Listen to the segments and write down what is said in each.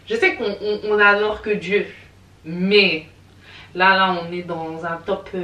Je sais qu'on adore que Dieu, mais là on est dans un top... Et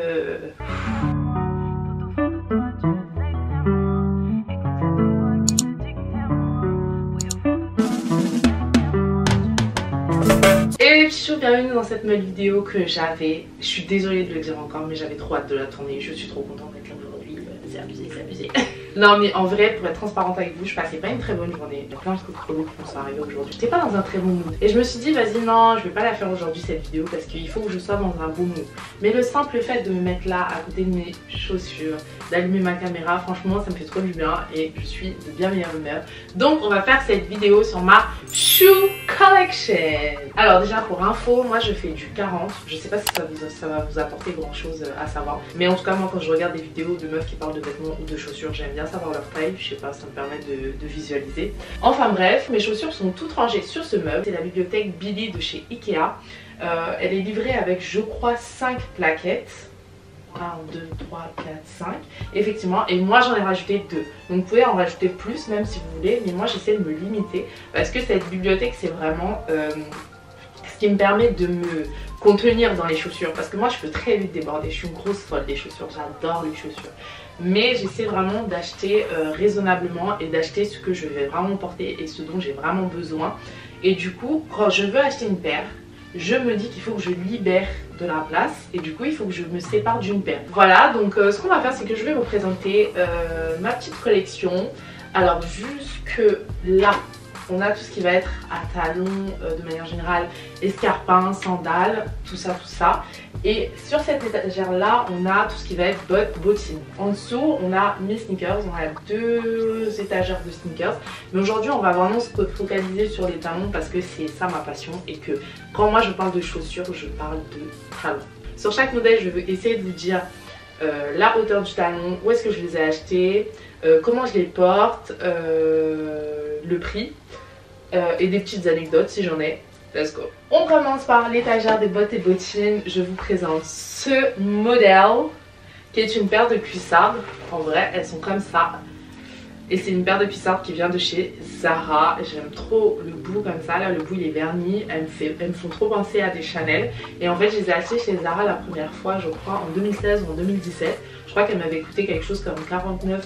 les petits choux, bienvenue dans cette nouvelle vidéo que j'avais. Je suis désolée de le dire encore, mais j'avais trop hâte de la tourner. Je suis trop contente d'être là aujourd'hui. C'est abusé, c'est abusé. Non mais en vrai, pour être transparente avec vous, je passais pas une très bonne journée. Il y a plein de trucs relous qui vont s'arriver aujourd'hui. J'étais pas dans un très bon mood. Et je me suis dit, vas-y, non, je vais pas la faire aujourd'hui cette vidéo parce qu'il faut que je sois dans un bon mood. Mais le simple fait de me mettre là à côté de mes chaussures, d'allumer ma caméra, franchement, ça me fait trop du bien et je suis de bien meilleure humeur. Donc, on va faire cette vidéo sur ma shoe collection. Alors déjà, pour info, moi je fais du 40. Je sais pas si ça va vous apporter grand chose à savoir. Mais en tout cas, moi quand je regarde des vidéos de meufs qui parlent de vêtements ou de chaussures, j'aime bien savoir leur taille, je sais pas, ça me permet de visualiser. Enfin bref, mes chaussures sont toutes rangées sur ce meuble. C'est la bibliothèque Billy de chez Ikea. Elle est livrée avec, je crois, 5 plaquettes. 1, 2, 3, 4, 5. Effectivement, et moi j'en ai rajouté 2. Donc vous pouvez en rajouter plus même si vous voulez, mais moi j'essaie de me limiter parce que cette bibliothèque c'est vraiment ce qui me permet de me contenir dans les chaussures. Parce que moi je peux très vite déborder, je suis une grosse folle des chaussures, j'adore les chaussures. Mais j'essaie vraiment d'acheter raisonnablement et d'acheter ce que je vais vraiment porter et ce dont j'ai vraiment besoin. Et du coup, quand je veux acheter une paire, je me dis qu'il faut que je libère de la place et du coup il faut que je me sépare d'une paire. Voilà, donc ce qu'on va faire c'est que je vais vous présenter ma petite collection. Alors jusque là on a tout ce qui va être à talons de manière générale, escarpins, sandales, tout ça. Et sur cette étagère là on a tout ce qui va être bottes, bottines. En dessous on a mes sneakers, on a 2 étagères de sneakers. Mais aujourd'hui on va vraiment se focaliser sur les talons parce que c'est ça ma passion. Et que quand moi je parle de chaussures, je parle de talons. Sur chaque modèle je vais essayer de vous dire la hauteur du talon, où est-ce que je les ai achetés, comment je les porte, le prix et des petites anecdotes si j'en ai. Let's go. On commence par l'étagère des bottes et bottines. Je vous présente ce modèle qui est une paire de cuissardes. En vrai, elles sont comme ça. Et c'est une paire de cuissardes qui vient de chez Zara. J'aime trop le bout comme ça. Là, le bout il est verni. Elles me font trop penser à des Chanel. Et en fait, je les ai achetées chez Zara la première fois, je crois, en 2016 ou en 2017. Je crois qu'elles m'avaient coûté quelque chose comme 49,90.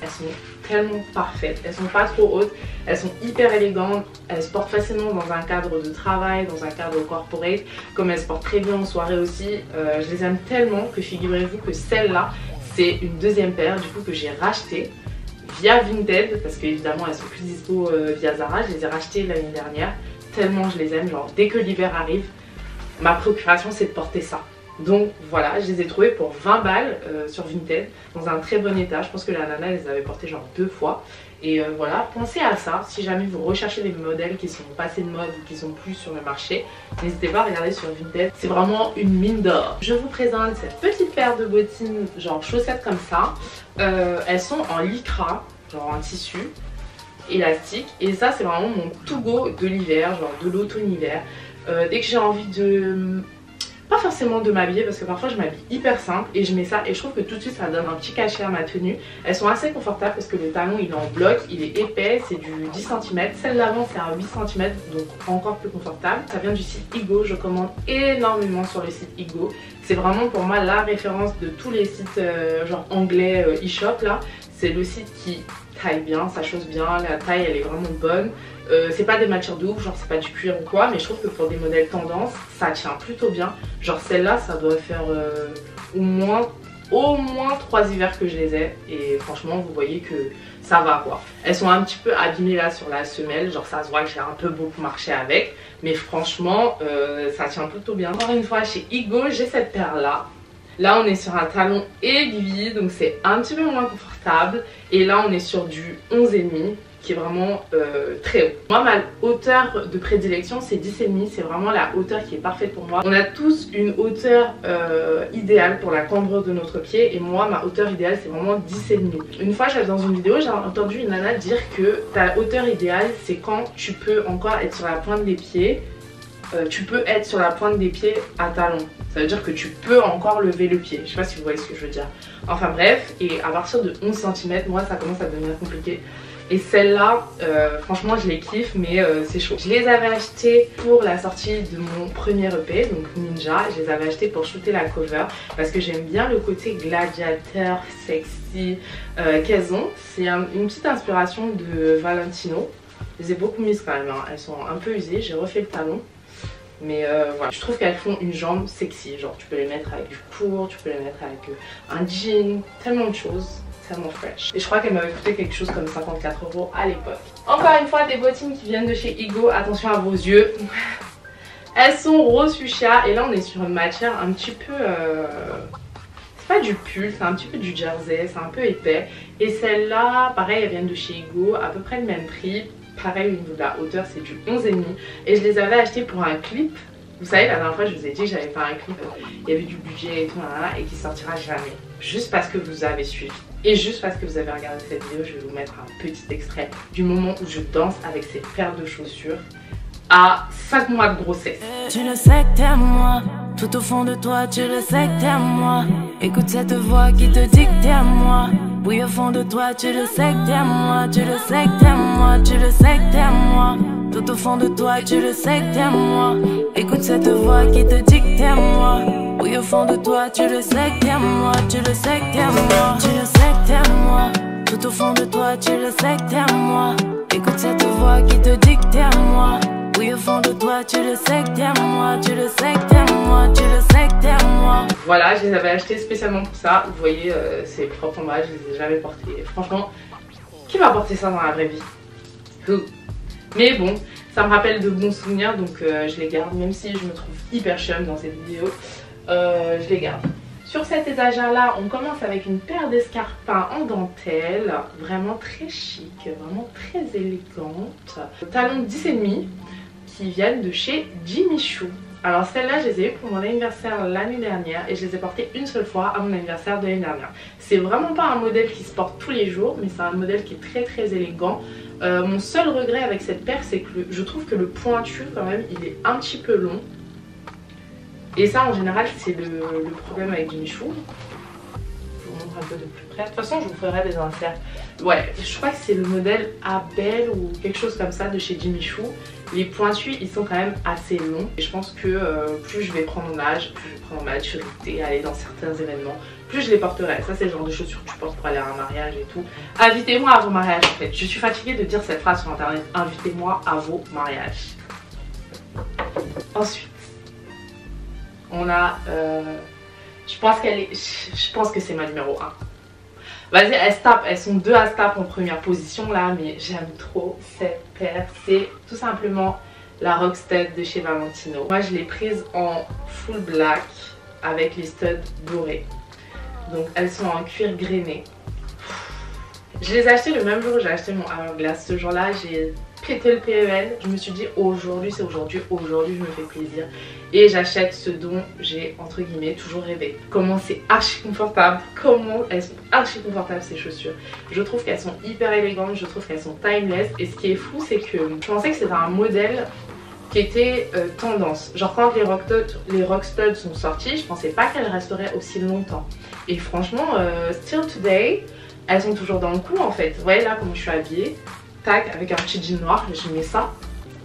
Elles sont tellement parfaites. Elles sont pas trop hautes. Elles sont hyper élégantes. Elles se portent facilement dans un cadre de travail, dans un cadre corporate. Comme elles se portent très bien en soirée aussi. Je les aime tellement que figurez-vous que celle-là, c'est une deuxième paire du coup que j'ai rachetée via Vinted, parce qu'évidemment elles sont plus dispo via Zara. Je les ai rachetées l'année dernière, tellement je les aime. Genre dès que l'hiver arrive, ma préoccupation c'est de porter ça. Donc voilà, je les ai trouvées pour 20 balles sur Vinted, dans un très bon état. Je pense que la nana les avait portées genre 2 fois. Et voilà, pensez à ça, si jamais vous recherchez des modèles qui sont passés de mode ou qui sont plus sur le marché, n'hésitez pas à regarder sur Vinted, c'est vraiment une mine d'or. Je vous présente cette petite paire de bottines, genre chaussettes comme ça. Elles sont en lycra, genre en tissu élastique. Et ça c'est vraiment mon to go de l'hiver, genre de l'automne-hiver. Dès que j'ai envie de... pas forcément de m'habiller parce que parfois je m'habille hyper simple et je mets ça et je trouve que tout de suite ça donne un petit cachet à ma tenue. Elles sont assez confortables parce que le talon il est en bloc, il est épais, c'est du 10 cm. Celle d'avant c'est un 8 cm donc encore plus confortable. Ça vient du site Igo, je commande énormément sur le site Igo. C'est vraiment pour moi la référence de tous les sites genre anglais e-shop là. C'est le site qui taille bien, ça chausse bien, la taille elle est vraiment bonne. C'est pas des matières de ouf, genre c'est pas du cuir ou quoi, mais je trouve que pour des modèles tendance, ça tient plutôt bien. Genre celle-là, ça doit faire au moins 3 hivers que je les ai. Et franchement, vous voyez que ça va quoi. Elles sont un petit peu abîmées là sur la semelle, genre ça se voit que j'ai un peu beaucoup marché avec. Mais franchement, ça tient plutôt bien. Encore une fois, chez Igo, j'ai cette paire là. Là on est sur un talon aiguille, donc c'est un petit peu moins confortable. Et là on est sur du 11,5 qui est vraiment très haut. Moi ma hauteur de prédilection c'est 10,5, c'est vraiment la hauteur qui est parfaite pour moi. On a tous une hauteur idéale pour la cambrure de notre pied et moi ma hauteur idéale c'est vraiment 10,5. Une fois j'avais dans une vidéo, j'ai entendu une nana dire que ta hauteur idéale c'est quand tu peux encore être sur la pointe des pieds. Tu peux être sur la pointe des pieds à talons. Ça veut dire que tu peux encore lever le pied. Je sais pas si vous voyez ce que je veux dire. Enfin bref, et à partir de 11 cm, moi ça commence à devenir compliqué. Et celles-là, franchement je les kiffe, mais c'est chaud. Je les avais achetées pour la sortie de mon premier EP, donc Ninja. Je les avais achetées pour shooter la cover parce que j'aime bien le côté gladiateur, sexy qu'elles ont. C'est une petite inspiration de Valentino. Je les ai beaucoup mises quand même, hein. Elles sont un peu usées, j'ai refait le talon. Mais voilà, je trouve qu'elles font une jambe sexy. Genre tu peux les mettre avec du court, tu peux les mettre avec un jean, tellement de choses. Tellement fresh. Et je crois qu'elle m'avait coûté quelque chose comme 54 € à l'époque. Encore une fois, des bottines qui viennent de chez Ego. Attention à vos yeux. Elles sont rose fuchsia. Et là, on est sur une matière un petit peu... c'est pas du pull, c'est un petit peu du jersey. C'est un peu épais. Et celles-là, pareil, elles viennent de chez Ego. À peu près le même prix. Pareil, au niveau de la hauteur, c'est du 11,5. Et je les avais achetées pour un clip. Vous savez, la dernière fois, je vous ai dit que j'avais fait un clip. Il y avait du budget et tout, et qui sortira jamais. Juste parce que vous avez suivi. Et juste parce que vous avez regardé cette vidéo, je vais vous mettre un petit extrait du moment où je danse avec ces paires de chaussures à 5 mois de grossesse. Tu le sais que t'aimes moi, tout au fond de toi, tu le sais que t'aimes moi. Écoute cette voix qui te dit que t'aimes moi. Oui, au fond de toi, tu le sais que t'aimes moi, tu le sais que t'aimes moi, tu le sais que t'aimes moi. Tout au fond de toi, tu le sais que t'aimes moi. Écoute cette voix qui te dit que t'aimes moi. Oui, au fond de toi, tu le sais que t'aimes moi, tu le sais que t'aimes moi. Tu le sais que t'aimes moi. Tout au fond de toi, tu le sais que t'aimes moi. Écoute cette voix qui te dit que t'aimes moi. Oui, au fond de toi, tu le sais que t'aimes moi, tu le sais que t'aimes moi, tu le sais que t'aimes moi. Voilà, je les avais achetées spécialement pour ça. Vous voyez, c'est propre en bas, je les ai jamais portées. Franchement, qui va porter ça dans la vraie vie? Mais bon, ça me rappelle de bons souvenirs, donc je les garde, même si je me trouve hyper chum dans cette vidéo. Je les garde. Sur cette étagère là, on commence avec une paire d'escarpins en dentelle, vraiment très chic, vraiment très élégante. Talons 10,5 qui viennent de chez Jimmy Choo. Alors celles-là, je les ai eues pour mon anniversaire l'année dernière et je les ai portées une seule fois à mon anniversaire de l'année dernière. C'est vraiment pas un modèle qui se porte tous les jours, mais c'est un modèle qui est très élégant. Mon seul regret avec cette paire, c'est que je trouve que le pointu quand même, il est un petit peu long. Et ça en général c'est le problème avec Jimmy Choo. Je vous montre un peu de plus près. De toute façon je vous ferai des inserts. Ouais, je crois que c'est le modèle Abel ou quelque chose comme ça de chez Jimmy Choo. Les pointus ils sont quand même assez longs. Et je pense que plus je vais prendre mon âge, plus je vais prendre ma maturité, aller dans certains événements, plus je les porterai. Ça c'est le genre de chaussures que tu portes pour aller à un mariage et tout. Invitez-moi à vos mariages en fait. Je suis fatiguée de dire cette phrase sur internet. Invitez-moi à vos mariages. Ensuite. On a, je pense que c'est ma numéro 1. Vas-y, elles sont deux à se taper en première position là, mais j'aime trop cette paire. C'est tout simplement la Rockstud de chez Valentino. Moi je l'ai prise en full black avec les studs dorés. Donc elles sont en cuir grainé. Je les ai achetées le même jour où j'ai acheté mon Hourglass. Ce jour-là, j'ai pété le PEL. Je me suis dit aujourd'hui c'est aujourd'hui, aujourd'hui je me fais plaisir. Et j'achète ce dont j'ai entre guillemets toujours rêvé. Comment c'est archi confortable, comment elles sont archi confortables ces chaussures. Je trouve qu'elles sont hyper élégantes, je trouve qu'elles sont timeless. Et ce qui est fou c'est que je pensais que c'était un modèle qui était tendance. Genre quand les Rockstud sont sortis, je pensais pas qu'elles resteraient aussi longtemps. Et franchement, still today, elles sont toujours dans le coup en fait. Vous voyez là comment je suis habillée. Tac, avec un petit jean noir, je mets ça.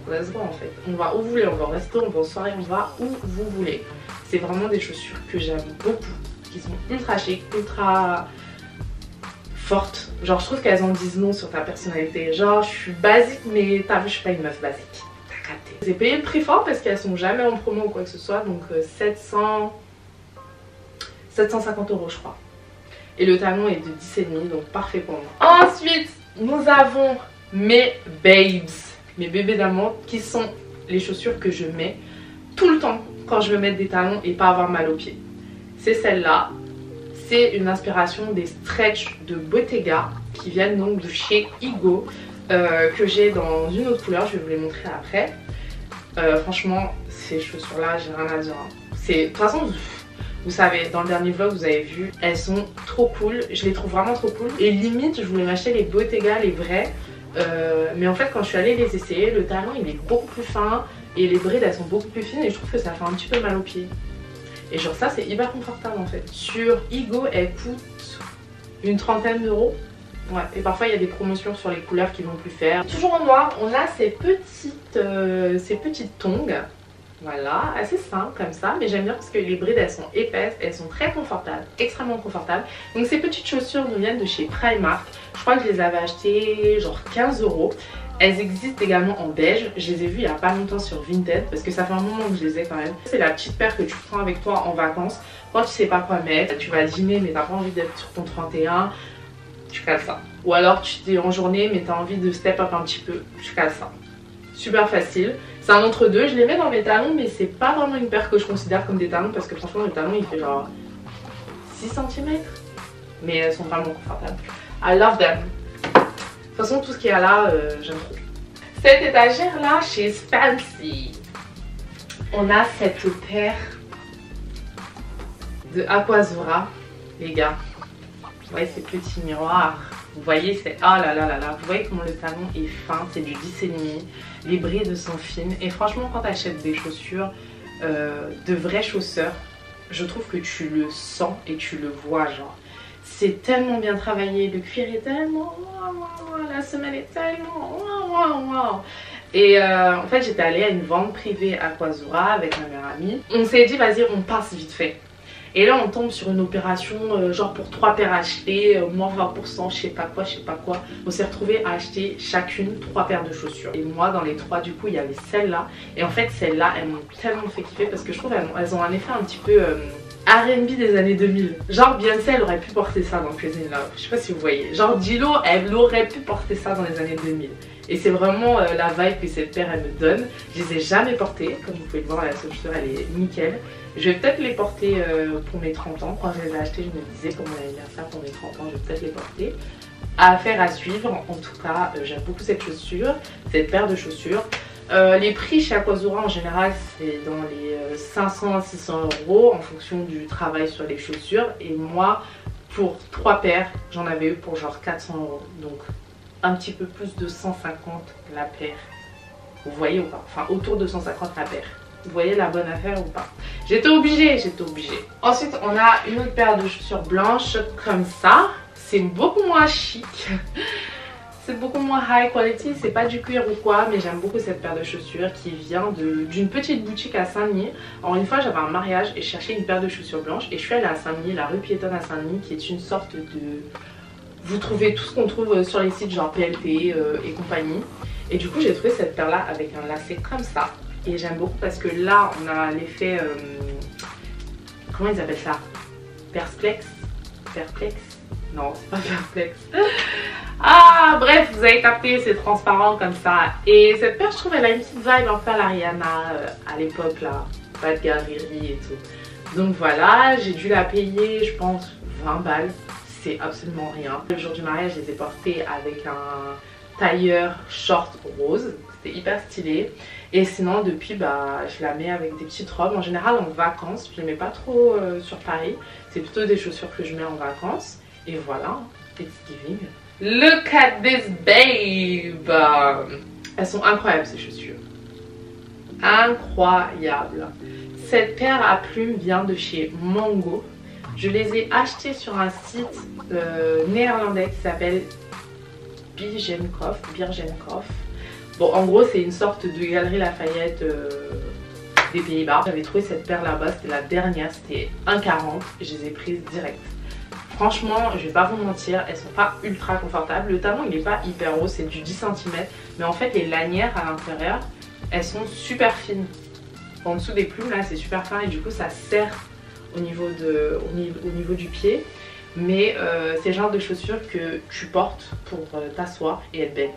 Let's go en fait. On va où vous voulez, on va au resto, on va en soirée, on va où vous voulez. C'est vraiment des chaussures que j'aime beaucoup. Qui sont ultra chic, ultra fortes. Genre je trouve qu'elles en disent non sur ta personnalité. Genre je suis basique mais t'as vu je suis pas une meuf basique. T'as capté. J'ai payé le prix fort parce qu'elles sont jamais en promo ou quoi que ce soit. Donc 750 € je crois. Et le talon est de 10,5 donc parfait pour moi. Ensuite nous avons mes babes, mes bébés d'amour qui sont les chaussures que je mets tout le temps quand je veux mettre des talons et pas avoir mal aux pieds. C'est celle-là, c'est une inspiration des stretch de Bottega qui viennent donc de chez Ego que j'ai dans une autre couleur, je vais vous les montrer après. Franchement ces chaussures là j'ai rien à dire. De toute façon vous savez, dans le dernier vlog vous avez vu, elles sont trop cool, je les trouve vraiment trop cool. Et limite je voulais m'acheter les Bottega, les vrais. Mais en fait quand je suis allée les essayer, le talon il est beaucoup plus fin et les brides elles sont beaucoup plus fines et je trouve que ça fait un petit peu mal aux pieds. Et genre ça c'est hyper confortable en fait. Sur Ego elles coûtent une trentaine d'euros. Ouais, et parfois il y a des promotions sur les couleurs qui vont plus faire. Toujours en noir, on a ces petites tongs. Voilà, assez simple comme ça, mais j'aime bien parce que les brides elles sont épaisses, elles sont très confortables, extrêmement confortables. Donc ces petites chaussures nous viennent de chez Primark. Je crois que je les avais achetées genre 15 €. Elles existent également en beige. Je les ai vues il n'y a pas longtemps sur Vinted parce que ça fait un moment que je les ai quand même. C'est la petite paire que tu prends avec toi en vacances quand tu sais pas quoi mettre. Tu vas dîner mais t'as pas envie d'être sur ton 31, tu cales ça. Ou alors tu t'es en journée mais t'as envie de step up un petit peu, tu cales ça. Super facile. C'est un entre-deux. Je les mets dans mes talons mais c'est pas vraiment une paire que je considère comme des talons parce que franchement le talon il fait genre 6 cm. Mais elles sont vraiment confortables. I love them. De toute façon, tout ce qu'il y a là, j'aime trop. Cette étagère là, chez Fancy, on a cette paire de Aquazzura, les gars. Vous voyez ces petits miroirs. Vous voyez, c'est oh là là là là. Vous voyez comment le talon est fin, c'est du 10,5. Les brides sont fines. Et franchement, quand tu achètes des chaussures, de vrais chausseurs, je trouve que tu le sens et tu le vois, genre. C'est tellement bien travaillé, le cuir est tellement... La semelle est tellement... Et en fait j'étais allée à une vente privée à Aquazzura avec ma meilleure amie. On s'est dit vas-y on passe vite fait. Et là on tombe sur une opération genre pour 3 paires achetées, moins 20%, je sais pas quoi. On s'est retrouvé à acheter chacune 3 paires de chaussures. Et moi dans les 3 du coup il y avait celle-là. Et en fait celle-là elles m'ont tellement fait kiffer parce que je trouve elles ont un effet un petit peu... R&B des années 2000. Genre Beyoncé elle aurait pu porter ça dans Crazy in Love. Je sais pas si vous voyez. Genre Dilo elle aurait pu porter ça dans les années 2000. Et c'est vraiment la vibe que cette paire elle me donne. Je les ai jamais portées. Comme vous pouvez le voir la chaussure elle est nickel. Je vais peut-être les porter pour mes 30 ans. Quand je les ai achetées je me disais pour mon anniversaire pour mes 30 ans je vais peut-être les porter. Affaire à suivre. En tout cas j'aime beaucoup cette chaussure. Cette paire de chaussures. Les prix chez Aquazzura en général c'est dans les 500 à 600 € en fonction du travail sur les chaussures. Et moi pour 3 paires j'en avais eu pour genre 400 €. Donc un petit peu plus de 150 la paire. Vous voyez ou pas? Enfin autour de 150 la paire. Vous voyez la bonne affaire ou pas? J'étais obligée. Ensuite on a une autre paire de chaussures blanches comme ça. C'est beaucoup moins chic. C'est beaucoup moins high quality, c'est pas du cuir ou quoi, mais j'aime beaucoup cette paire de chaussures qui vient d'une petite boutique à Saint-Denis. Alors une fois j'avais un mariage et je cherchais une paire de chaussures blanches et je suis allée à Saint-Denis, la rue piétonne à Saint-Denis qui est une sorte de... Vous trouvez tout ce qu'on trouve sur les sites genre PLP et compagnie. Et du coup j'ai trouvé cette paire là avec un lacet comme ça. Et j'aime beaucoup parce que là on a l'effet... comment ils appellent ça? Persplex? Non c'est pas perplexe. Ah bref vous avez capté, c'est transparent comme ça. Et cette paire je trouve elle a une petite vibe un peu à la Rihanna à l'époque là. Bad Girl Riri et tout. Donc voilà j'ai dû la payer je pense 20 balles. C'est absolument rien. Le jour du mariage je les ai portées avec un tailleur short rose. C'était hyper stylé. Et sinon depuis bah je la mets avec des petites robes. En général en vacances je les mets pas trop sur Paris. C'est plutôt des chaussures que je mets en vacances. Et voilà, it's giving. Look at this babe. Elles sont incroyables ces chaussures. Incroyables. Cette paire à plumes vient de chez Mango. Je les ai achetées sur un site néerlandais qui s'appelle Birgenkhof. Bon en gros c'est une sorte de galerie Lafayette des Pays-Bas. J'avais trouvé cette paire là-bas, c'était la dernière, c'était 1,40. Je les ai prises direct. Franchement, je vais pas vous mentir, elles sont pas ultra confortables. Le talon il est pas hyper haut, c'est du 10 cm. Mais en fait les lanières à l'intérieur, elles sont super fines. En dessous des plumes là c'est super fin et du coup ça serre au niveau du pied. Mais c'est le genre de chaussures que tu portes pour t'asseoir et être belle.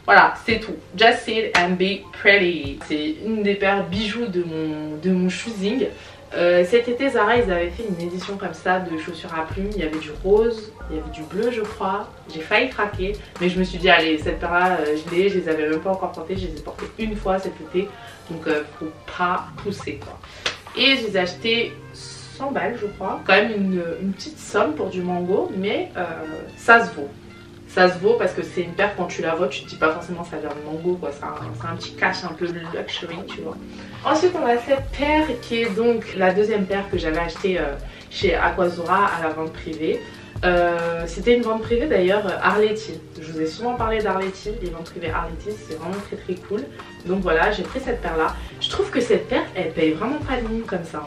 Voilà, c'est tout. Just sit and be pretty. C'est une des paires bijoux de mon choosing. Cet été Zara ils avaient fait une édition comme ça de chaussures à plumes. Il y avait du rose, il y avait du bleu je crois. J'ai failli craquer mais je me suis dit allez cette paire là je les avais même pas encore portées. Je les ai portées une fois cet été. Donc faut pas pousser quoi. Et je les ai achetées 100 balles je crois. Quand même une petite somme pour du Mango. Mais ça se vaut. Ça se vaut parce que c'est une paire quand tu la vois tu te dis pas forcément ça vient de Mango quoi. C'est un petit cash un peu luxury tu vois. Ensuite on a cette paire qui est donc la deuxième paire que j'avais achetée chez Aquazzura à la vente privée. C'était une vente privée d'ailleurs Arletty. Je vous ai souvent parlé d'Arletty, les ventes privées Arletty, c'est vraiment très cool. Donc voilà, j'ai pris cette paire là. Je trouve que cette paire, elle paye vraiment pas de mine comme ça.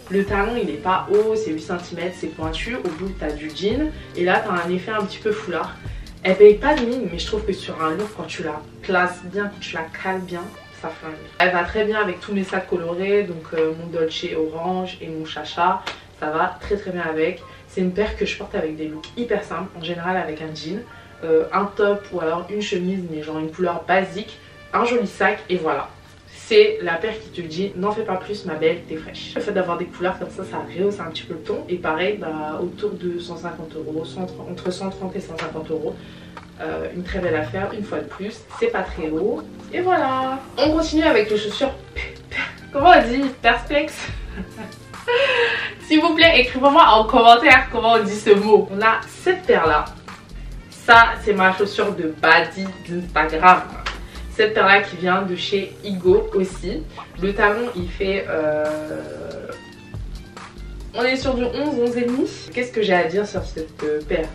Le talon il est pas haut, c'est 8 cm, c'est pointu. Au bout tu as du jean et là tu as un effet un petit peu foulard. Elle paye pas de mine, mais je trouve que sur un look, quand tu la places bien, quand tu la cales bien, ça flingue. Elle va très bien avec tous mes sacs colorés, donc mon Dolce orange et mon Chacha. Ça va très bien avec. C'est une paire que je porte avec des looks hyper simples, en général avec un jean, un top ou alors une chemise, mais genre une couleur basique, un joli sac et voilà. C'est la paire qui te dit n'en fais pas plus ma belle, t'es fraîche. Le fait d'avoir des couleurs comme ça rehausse un petit peu le ton. Et pareil, bah, autour de 150 €, entre 130 et 150 €. Une très belle affaire, une fois de plus, c'est pas très haut. Et voilà. On continue avec les chaussures, comment on dit, Perspex. S'il vous plaît, écrivez-moi en commentaire comment on dit ce mot. On a cette paire là. Ça, c'est ma chaussure de body d'Instagram. Cette paire là qui vient de chez Igo aussi. Le talon il fait on est sur du 11 et demi. Qu'est-ce que j'ai à dire sur cette paire?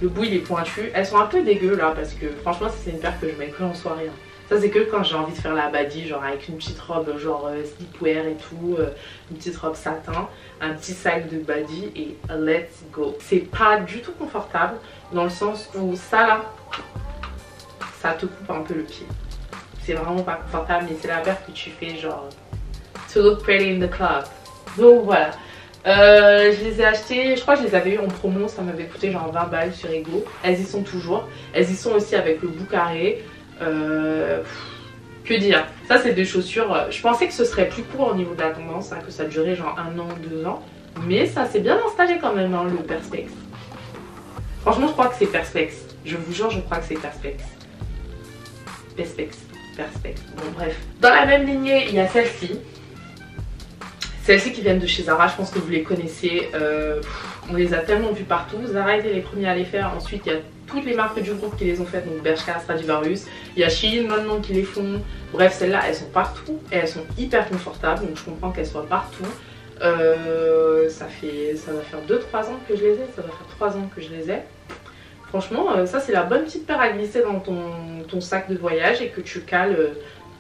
Le bout il est pointu. Elles sont un peu dégueu là parce que franchement c'est une paire que je mets que en soirée. Ça c'est que quand j'ai envie de faire la body, genre avec une petite robe genre sleepwear et tout, une petite robe satin, un petit sac de body et let's go. C'est pas du tout confortable dans le sens où ça là, ça te coupe un peu le pied. C'est vraiment pas confortable, mais c'est la paire que tu fais genre to look pretty in the club. Donc voilà. Je les ai achetées, je crois que je les avais eu en promo, ça m'avait coûté genre 20 balles sur Ego. Elles y sont toujours. Elles y sont aussi avec le bout carré. Que dire, ça c'est des chaussures, je pensais que ce serait plus court au niveau de la tendance, hein, que ça durait genre 1 an, 2 ans. Mais ça s'est bien installé quand même, hein, le Perspex. Franchement je crois que c'est Perspex. Je vous jure, je crois que c'est Perspex. Perspex. Bon bref. Dans la même lignée, il y a celle-ci. Celles-ci qui viennent de chez Zara, je pense que vous les connaissez. On les a tellement vues partout. Zara était les premiers à les faire. Ensuite, il y a toutes les marques du groupe qui les ont faites. Donc Bershka, Stradivarius. Il y a Shein maintenant qui les font. Bref, celles-là, elles sont partout. Et elles sont hyper confortables. Donc je comprends qu'elles soient partout. Ça va faire 2-3 ans que je les ai. Ça va faire 3 ans que je les ai. Franchement, ça c'est la bonne petite paire à glisser dans ton sac de voyage et que tu cales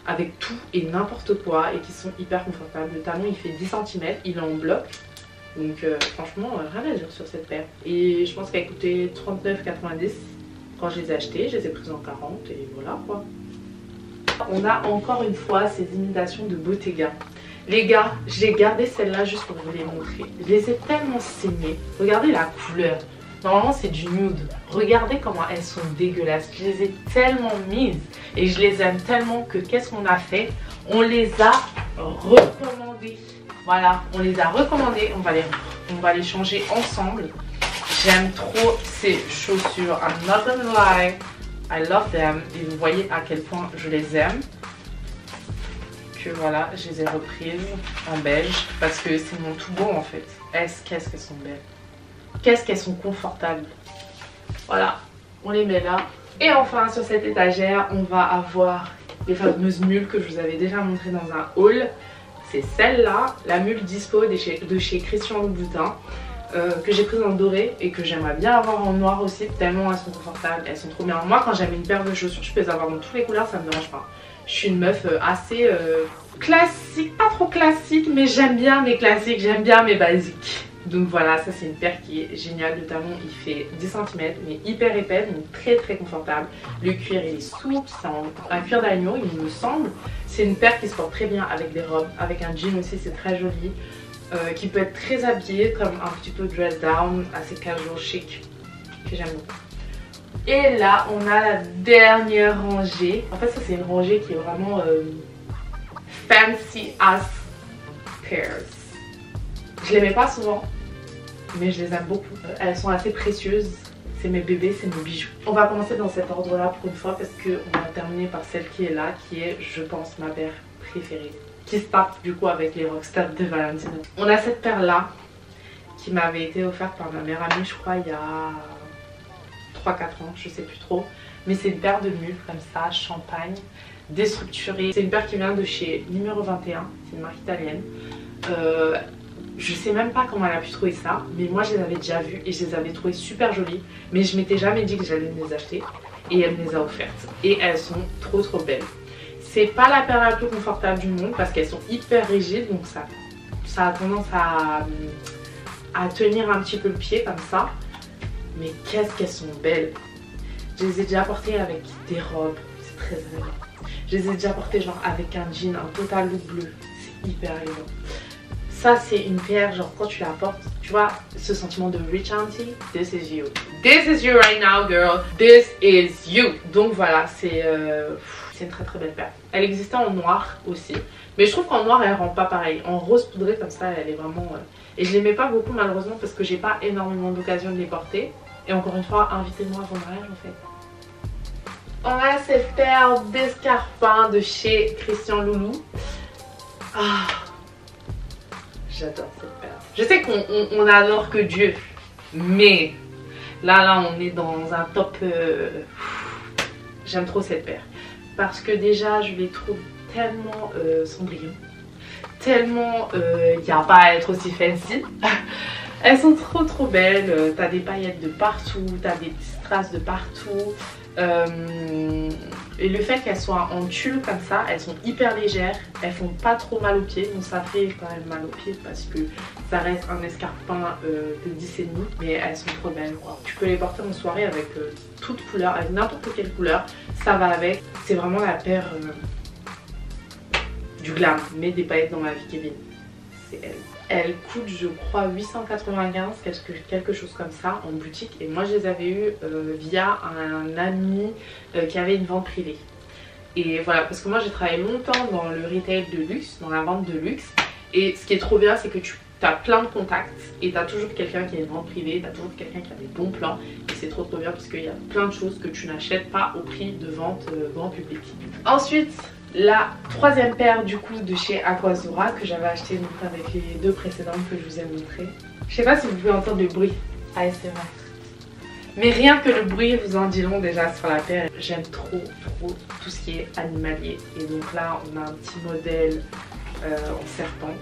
avec tout et n'importe quoi et qui sont hyper confortables. Le talon il fait 10 cm, il est en bloc. Donc franchement, rien à dire sur cette paire. Et je pense qu'elle coûtait 39,90 quand je les ai achetées. Je les ai prises en 40 et voilà quoi. On a encore une fois ces imitations de Bottega. Les gars, j'ai gardé celle-là juste pour vous les montrer. Je les ai tellement saignées. Regardez la couleur. Normalement c'est du nude. Regardez comment elles sont dégueulasses. Je les ai tellement mises et je les aime tellement que qu'est-ce qu'on a fait? On les a recommandées. Voilà, on les a recommandées. On va les changer ensemble. J'aime trop ces chaussures. I'm not gonna lie. I love them. Et vous voyez à quel point je les aime. Que voilà, je les ai reprises en beige parce que c'est mon tout beau en fait. Qu'est-ce qu'elles sont belles. Qu'est-ce qu'elles sont confortables. Voilà, on les met là. Et enfin sur cette étagère on va avoir les fameuses mules que je vous avais déjà montrées dans un haul. C'est celle-là, la mule dispo de chez Christian Louboutin, que j'ai prise en doré et que j'aimerais bien avoir en noir aussi tellement elles sont confortables, elles sont trop bien. Moi quand j'aime une paire de chaussures je peux les avoir dans toutes les couleurs, ça me dérange pas. Je suis une meuf assez classique, pas trop classique, mais j'aime bien mes classiques, j'aime bien mes basiques. Donc voilà, ça c'est une paire qui est géniale. Le talon il fait 10 cm mais hyper épais, donc très confortable. Le cuir il est souple, c'est un cuir d'agneau il me semble. C'est une paire qui se porte très bien avec des robes, avec un jean aussi, c'est très joli. Qui peut être très habillé comme un petit peu dress down, assez casual chic, que j'aime beaucoup. Et là on a la dernière rangée. En fait ça c'est une rangée qui est vraiment fancy ass pairs. Je les mets pas souvent, mais je les aime beaucoup. Elles sont assez précieuses. C'est mes bébés, c'est mes bijoux. On va commencer dans cet ordre là pour une fois parce qu'on va terminer par celle qui est là, qui est je pense ma paire préférée. Qui se tape du coup avec les Rockstar de Valentino. On a cette paire là qui m'avait été offerte par ma meilleure amie je crois il y a 3-4 ans, je sais plus trop. Mais c'est une paire de mules comme ça, champagne, déstructurée. C'est une paire qui vient de chez Numéro 21, c'est une marque italienne. Je sais même pas comment elle a pu trouver ça, mais moi je les avais déjà vues et je les avais trouvées super jolies. Mais je m'étais jamais dit que j'allais me les acheter et elle me les a offertes. Et elles sont trop belles. C'est pas la paire la plus confortable du monde parce qu'elles sont hyper rigides, donc ça a tendance à tenir un petit peu le pied comme ça. Mais qu'est-ce qu'elles sont belles. Je les ai déjà portées avec des robes, c'est très agréable. Je les ai déjà portées genre avec un jean, un total look bleu, c'est hyper élégant. Ça c'est une paire, genre quand tu la portes, tu vois ce sentiment de rich auntie, this is you. This is you right now girl, this is you. Donc voilà, c'est une très belle paire. Elle existait en noir aussi, mais je trouve qu'en noir elle rend pas pareil. En rose poudré comme ça, elle est vraiment... Et je les mets pas beaucoup malheureusement parce que j'ai pas énormément d'occasion de les porter. Et encore une fois, invitez-moi à vos mariages en fait. On a cette paire d'escarpins de chez Christian Loulou. Ah, j'adore cette paire. Je sais qu'on adore que Dieu, mais là on est dans un top. J'aime trop cette paire parce que déjà je les trouve tellement Cendrillon, tellement il n'y a pas à être aussi fancy. Elles sont trop belles. T'as des paillettes de partout, t'as des petites strass de partout. Et le fait qu'elles soient en tulle comme ça, elles sont hyper légères, elles font pas trop mal aux pieds. Donc ça fait quand même mal aux pieds parce que ça reste un escarpin de 10,5, mais elles sont trop belles quoi. Tu peux les porter en soirée avec toute couleur, avec n'importe quelle couleur, ça va avec. C'est vraiment la paire du glam. Mets des paillettes dans ma vie Kevin, c'est elle. Elles coûtent je crois 895, quelque chose comme ça en boutique. Et moi je les avais eues via un ami qui avait une vente privée. Et voilà, parce que moi j'ai travaillé longtemps dans le retail de luxe, dans la vente de luxe. Et ce qui est trop bien c'est que tu as plein de contacts et tu as toujours quelqu'un qui a une vente privée, tu as toujours quelqu'un qui a des bons plans. Et c'est trop bien parce qu'il y a plein de choses que tu n'achètes pas au prix de vente grand public. Ensuite, la troisième paire du coup de chez Aquazzura que j'avais acheté donc avec les deux précédentes que je vous ai montrées. Je sais pas si vous pouvez entendre le bruit ASMR. Mais rien que le bruit vous en dit long déjà sur la paire. J'aime trop tout ce qui est animalier. Et donc là on a un petit modèle en serpent.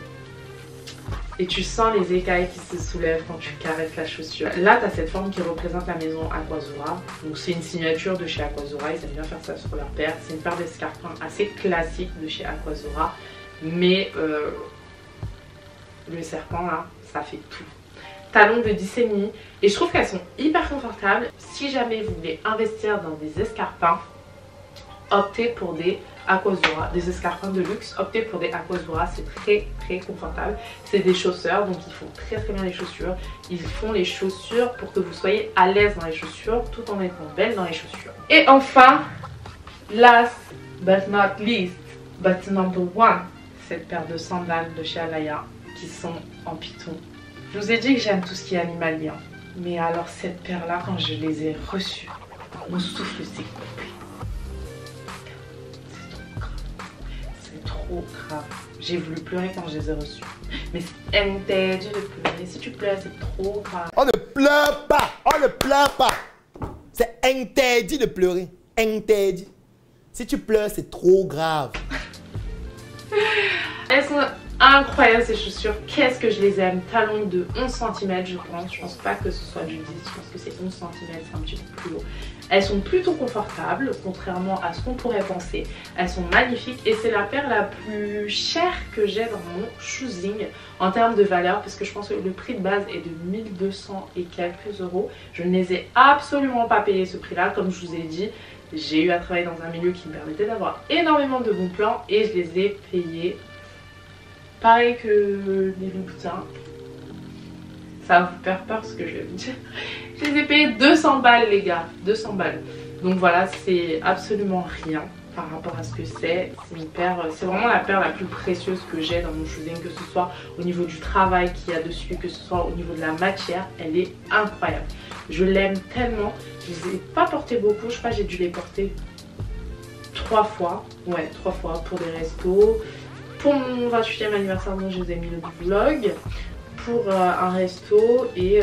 Et tu sens les écailles qui se soulèvent quand tu caresses la chaussure. Là tu as cette forme qui représente la maison Aquazzura. Donc c'est une signature de chez Aquazzura, ils aiment bien faire ça sur leur paire. C'est une paire d'escarpins assez classique de chez Aquazzura. Mais le serpent là, ça fait tout. Talons de 10,5 et je trouve qu'elles sont hyper confortables. Si jamais vous voulez investir dans des escarpins, optez pour des Aquazzura, des escarpins de luxe, optez pour des Aquazzura, c'est très confortable. C'est des chausseurs, donc ils font très bien les chaussures. Ils font les chaussures pour que vous soyez à l'aise dans les chaussures tout en étant belle dans les chaussures. Et enfin, last but not least, but number one, cette paire de sandales de chez Alaïa qui sont en python. Je vous ai dit que j'aime tout ce qui est animalier, mais alors cette paire là quand je les ai reçues, mon souffle s'est coupé. C'est trop grave. J'ai voulu pleurer quand je les ai reçues. Mais c'est interdit de pleurer. Si tu pleures, c'est trop grave. On ne pleure pas. On ne pleure pas. C'est interdit de pleurer. Interdit. Si tu pleures, c'est trop grave. Elles sont incroyables ces chaussures. Qu'est-ce que je les aime. Talons de 11 cm je pense. Je pense pas que ce soit du 10. Je pense que c'est 11 cm. C'est un petit peu plus haut. Elles sont plutôt confortables, contrairement à ce qu'on pourrait penser. Elles sont magnifiques et c'est la paire la plus chère que j'ai dans mon choosing en termes de valeur parce que je pense que le prix de base est de 1200 et quelques euros. Je ne les ai absolument pas payés ce prix là. Comme je vous ai dit, j'ai eu à travailler dans un milieu qui me permettait d'avoir énormément de bons plans et je les ai payés pareil que les Louboutins. Ça va vous faire peur ce que je vais vous dire. Je les ai payés 200 balles les gars, 200 balles. Donc voilà, c'est absolument rien par rapport à ce que c'est. C'est une paire, c'est vraiment la paire la plus précieuse que j'ai dans mon choosing, que ce soit au niveau du travail qu'il y a dessus, que ce soit au niveau de la matière, elle est incroyable. Je l'aime tellement. Je les ai pas portées beaucoup, je crois que j'ai dû les porter 3 fois. Ouais, 3 fois pour des restos. Pour mon 28e anniversaire, donc je les ai mis le vlog. Pour un resto et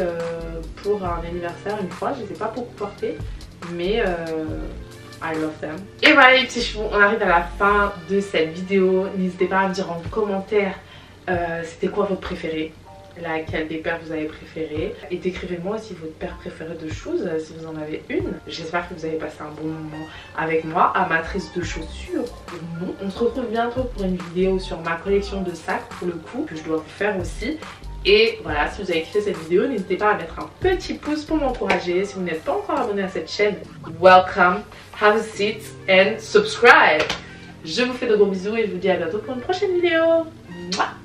pour un anniversaire une fois. Je les ai pas beaucoup portés, mais I love them. Et voilà les petits chevaux, on arrive à la fin de cette vidéo. N'hésitez pas à me dire en commentaire c'était quoi votre préféré. laquelle des paires vous avez préférées. Et décrivez-moi aussi votre paire préférée de shoes, si vous en avez une. J'espère que vous avez passé un bon moment avec moi, amatrice de chaussures ou non. On se retrouve bientôt pour une vidéo sur ma collection de sacs, pour le coup, que je dois vous faire aussi. Et voilà, si vous avez kiffé cette vidéo, n'hésitez pas à mettre un petit pouce pour m'encourager. Si vous n'êtes pas encore abonné à cette chaîne, welcome, have a seat and subscribe. Je vous fais de gros bisous et je vous dis à bientôt pour une prochaine vidéo. Mouah.